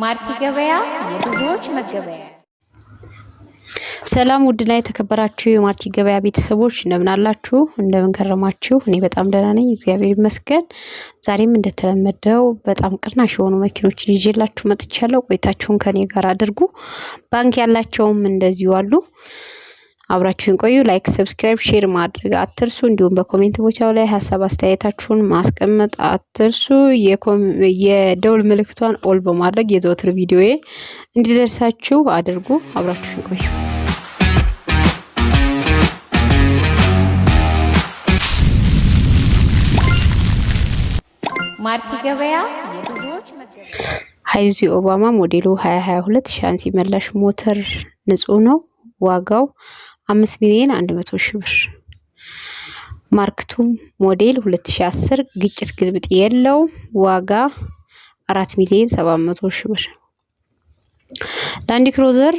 ማርቲ ገበያ የብዙዎች መገበያ። ሰላም ውድና የተከበራችሁ የማርቲ ገበያ ቤተሰቦች እንደምን አላችሁ? እንደምን ከረማችሁ? እኔ በጣም ደህና ነኝ፣ እግዚአብሔር ይመስገን። ዛሬም እንደተለመደው በጣም ቅናሽ የሆኑ መኪኖችን ይዤላችሁ መጥቻለሁ። ቆይታችሁን ከኔ ጋር አድርጉ። ባንክ ያላቸውም እንደዚሁ አሉ። አብራችሁን ቆዩ። ላይክ፣ ሰብስክራይብ፣ ሼር ማድረግ አትርሱ። እንዲሁም በኮሜንት ቦታው ላይ ሐሳብ አስተያየታችሁን ማስቀመጥ አትርሱ። የደውል ምልክቷን ኦል በማድረግ የዘወትር ቪዲዮዬ እንዲደርሳችሁ አድርጉ። አብራችሁን ቆዩ። ማርቲ ገበያ የብዙዎች መገበያ። ሃይዙዚ ኦባማ ሞዴሉ 2022 ሻንሲ መላሽ ሞተር ንጹህ ነው። ዋጋው 5,100,000 ብር። ማርክቱ ሞዴል 2010 ግጭት ግልብጥ የለው። ዋጋ 4,700,000 ብር። ላንድ ክሩዘር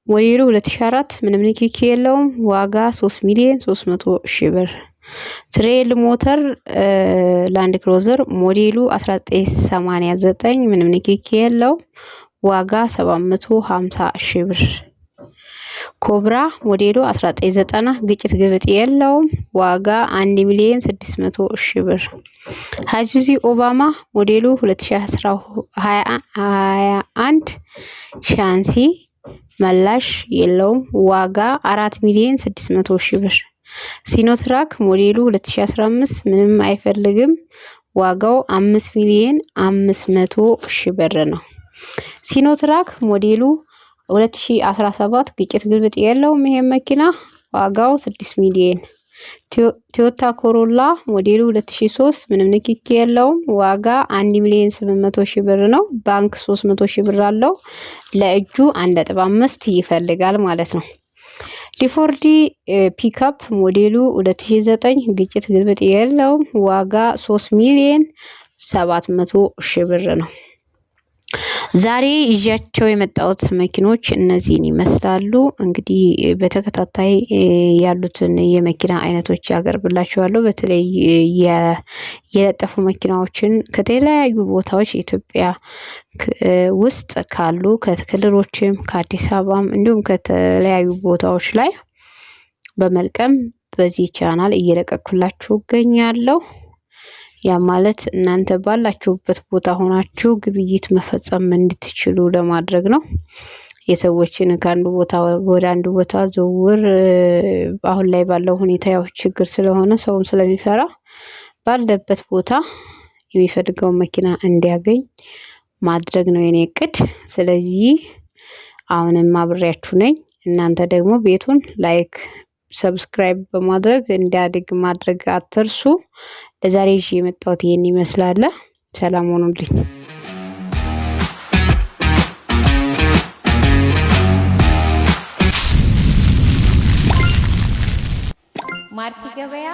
ሞዴሉ 2004 ምንም ንክኪ የለውም። ዋጋ 3,300,000 ብር። ትሬል ሞተር ላንድ ክሩዘር ሞዴሉ 1989 ምንም ንክኪ የለው። ዋጋ 750,000 ብር። ኮብራ ሞዴሉ 1990 ግጭት ግብጥ የለውም። ዋጋ 1,600,000 ብር። ሃይዙዚ ኦባማ ሞዴሉ 2021 ሻንሲ መላሽ የለውም። ዋጋ 4,600,000 ብር። ሲኖትራክ ሞዴሉ 2015 ምንም አይፈልግም። ዋጋው 5,500,000 ብር ነው። ሲኖትራክ ሞዴሉ 2017 ግጭት ግልብጥ የለውም። ይሄ መኪና ዋጋው 6 ሚሊዮን። ቶዮታ ኮሮላ ሞዴሉ 2003 ምንም ንክኪ የለውም። ዋጋ 1,800,000 ብር ነው። ባንክ 300,000 ብር አለው። ለእጁ 1.5 ይፈልጋል ማለት ነው። ሊፎርዲ ፒክአፕ ሞዴሉ 2009 ግጭት ግልብጥ የለውም። ዋጋ 3,700,000 ብር ነው። ዛሬ ይዣቸው የመጣሁት መኪኖች እነዚህን ይመስላሉ። እንግዲህ በተከታታይ ያሉትን የመኪና አይነቶች ያቀርብላችኋለሁ። በተለይ የለጠፉ መኪናዎችን ከተለያዩ ቦታዎች ኢትዮጵያ ውስጥ ካሉ ከክልሎችም ከአዲስ አበባም እንዲሁም ከተለያዩ ቦታዎች ላይ በመልቀም በዚህ ቻናል እየለቀኩላችሁ እገኛለሁ። ያ ማለት እናንተ ባላችሁበት ቦታ ሆናችሁ ግብይት መፈጸም እንድትችሉ ለማድረግ ነው። የሰዎችን ከአንዱ ቦታ ወደ አንዱ ቦታ ዝውውር አሁን ላይ ባለው ሁኔታ ያው ችግር ስለሆነ ሰውም ስለሚፈራ ባለበት ቦታ የሚፈልገው መኪና እንዲያገኝ ማድረግ ነው የኔ እቅድ። ስለዚህ አሁንም አብሬያችሁ ነኝ። እናንተ ደግሞ ቤቱን ላይክ ሰብስክራይብ በማድረግ እንዲያድግ ማድረግ አትርሱ። ለዛሬ ይዤ የመጣሁት ይሄን ይመስላል። ሰላም ሆኑልኝ። ማርቲ ገበያ